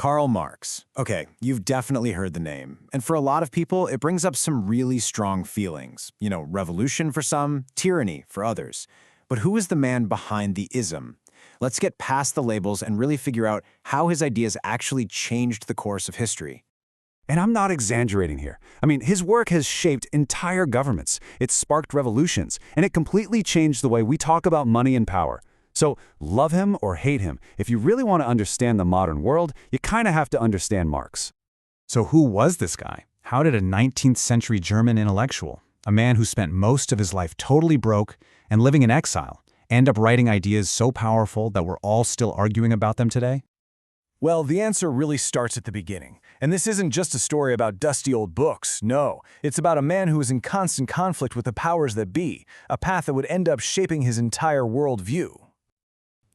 Karl Marx. Okay, you've definitely heard the name. And for a lot of people, it brings up some really strong feelings. You know, revolution for some, tyranny for others. But who is the man behind the ism? Let's get past the labels and really figure out how his ideas actually changed the course of history. And I'm not exaggerating here. I mean, his work has shaped entire governments. It's sparked revolutions, and it completely changed the way we talk about money and power. So, love him or hate him, if you really want to understand the modern world, you kind of have to understand Marx. So who was this guy? How did a 19th century German intellectual, a man who spent most of his life totally broke and living in exile, end up writing ideas so powerful that we're all still arguing about them today? Well, the answer really starts at the beginning. And this isn't just a story about dusty old books, no. It's about a man who was in constant conflict with the powers that be, a path that would end up shaping his entire worldview.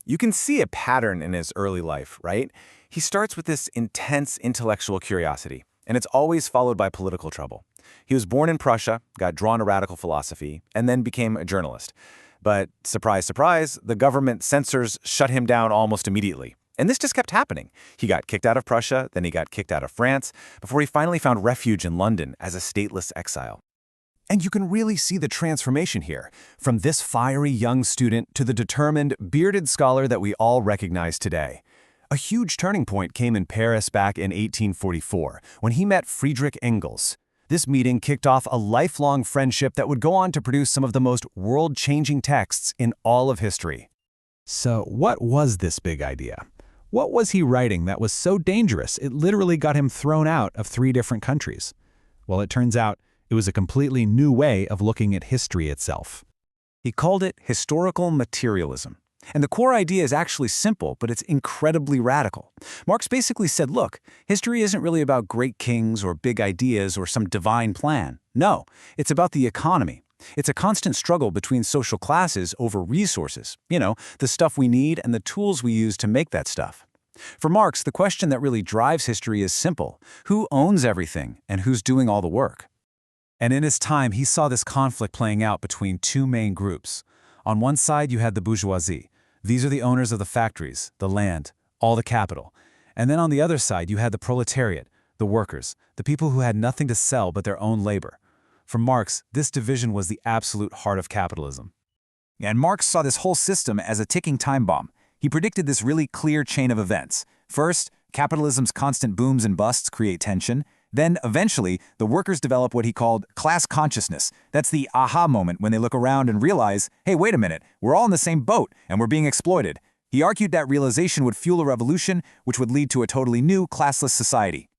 You can see a pattern in his early life, right? He starts with this intense intellectual curiosity, and it's always followed by political trouble. He was born in Prussia, got drawn to radical philosophy, and then became a journalist. But surprise, surprise, the government censors shut him down almost immediately. And this just kept happening. He got kicked out of Prussia, then he got kicked out of France, before he finally found refuge in London as a stateless exile. And you can really see the transformation here, from this fiery young student to the determined, bearded scholar that we all recognize today. A huge turning point came in Paris back in 1844, when he met Friedrich Engels. This meeting kicked off a lifelong friendship that would go on to produce some of the most world-changing texts in all of history. So what was this big idea? What was he writing that was so dangerous it literally got him thrown out of 3 different countries? Well, it turns out it was a completely new way of looking at history itself. He called it historical materialism. And the core idea is actually simple, but it's incredibly radical. Marx basically said, look, history isn't really about great kings or big ideas or some divine plan. No, it's about the economy. It's a constant struggle between social classes over resources, you know, the stuff we need and the tools we use to make that stuff. For Marx, the question that really drives history is simple. Who owns everything and who's doing all the work? And in his time, he saw this conflict playing out between 2 main groups. On one side, you had the bourgeoisie. These are the owners of the factories, the land, all the capital. And then on the other side, you had the proletariat, the workers, the people who had nothing to sell but their own labor. For Marx, this division was the absolute heart of capitalism. And Marx saw this whole system as a ticking time bomb. He predicted this really clear chain of events. First, capitalism's constant booms and busts create tension. Then, eventually, the workers develop what he called class consciousness. That's the aha moment when they look around and realize, hey, wait a minute, we're all in the same boat and we're being exploited. He argued that realization would fuel a revolution, which would lead to a totally new classless society.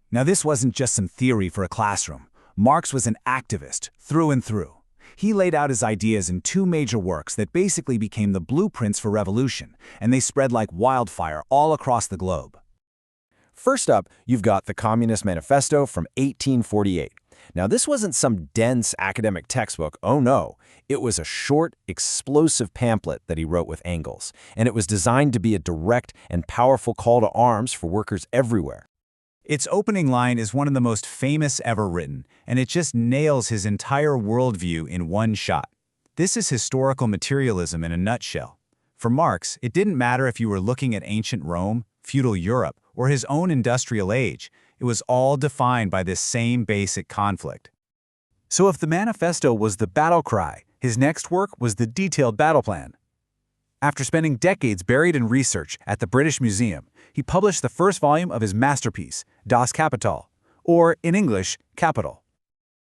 Now, this wasn't just some theory for a classroom. Marx was an activist, through and through. He laid out his ideas in 2 major works that basically became the blueprints for revolution, and they spread like wildfire all across the globe. First up, you've got the Communist Manifesto from 1848. Now, this wasn't some dense academic textbook, oh no. It was a short, explosive pamphlet that he wrote with Engels, and it was designed to be a direct and powerful call to arms for workers everywhere. Its opening line is one of the most famous ever written, and it just nails his entire worldview in one shot. This is historical materialism in a nutshell. For Marx, it didn't matter if you were looking at ancient Rome, feudal Europe, or his own industrial age. It was all defined by this same basic conflict. So if the manifesto was the battle cry, his next work was the detailed battle plan. After spending decades buried in research at the British Museum, he published the first volume of his masterpiece, Das Kapital, or in English, Capital.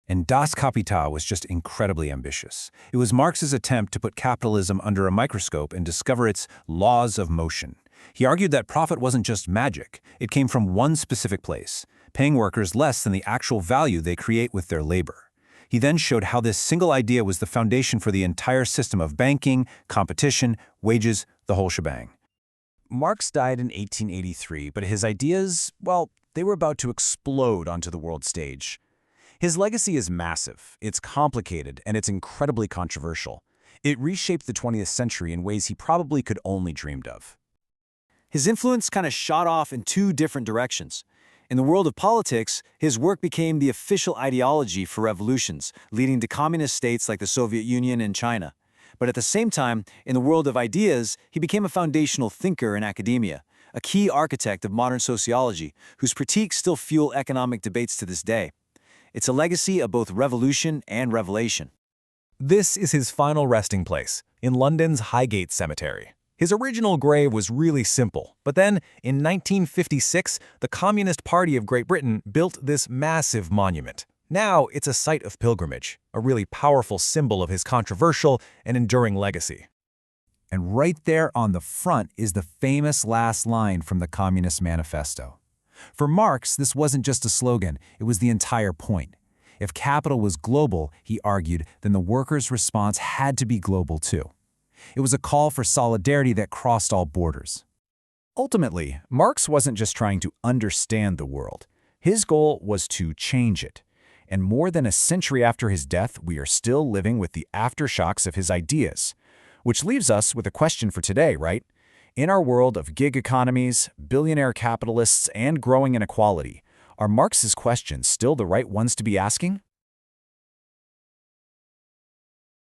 And Das Kapital was just incredibly ambitious. It was Marx's attempt to put capitalism under a microscope and discover its laws of motion. He argued that profit wasn't just magic. It came from one specific place, paying workers less than the actual value they create with their labor. He then showed how this single idea was the foundation for the entire system of banking, competition, wages, the whole shebang. Marx died in 1883, but his ideas, well, they were about to explode onto the world stage. His legacy is massive, it's complicated, and it's incredibly controversial. It reshaped the 20th century in ways he probably could only dreamed of. His influence kind of shot off in 2 different directions. In the world of politics, his work became the official ideology for revolutions, leading to communist states like the Soviet Union and China. But at the same time, in the world of ideas, he became a foundational thinker in academia, a key architect of modern sociology whose critiques still fuel economic debates to this day. It's a legacy of both revolution and revelation. This is his final resting place, in London's Highgate Cemetery. His original grave was really simple, but then, in 1956, the Communist Party of Great Britain built this massive monument. Now it's a site of pilgrimage, a really powerful symbol of his controversial and enduring legacy. And right there on the front is the famous last line from the Communist Manifesto. For Marx, this wasn't just a slogan, it was the entire point. If capital was global, he argued, then the workers' response had to be global too. It was a call for solidarity that crossed all borders. Ultimately, Marx wasn't just trying to understand the world. His goal was to change it. And more than a century after his death, we are still living with the aftershocks of his ideas. Which leaves us with a question for today, right? In our world of gig economies, billionaire capitalists, and growing inequality, are Marx's questions still the right ones to be asking?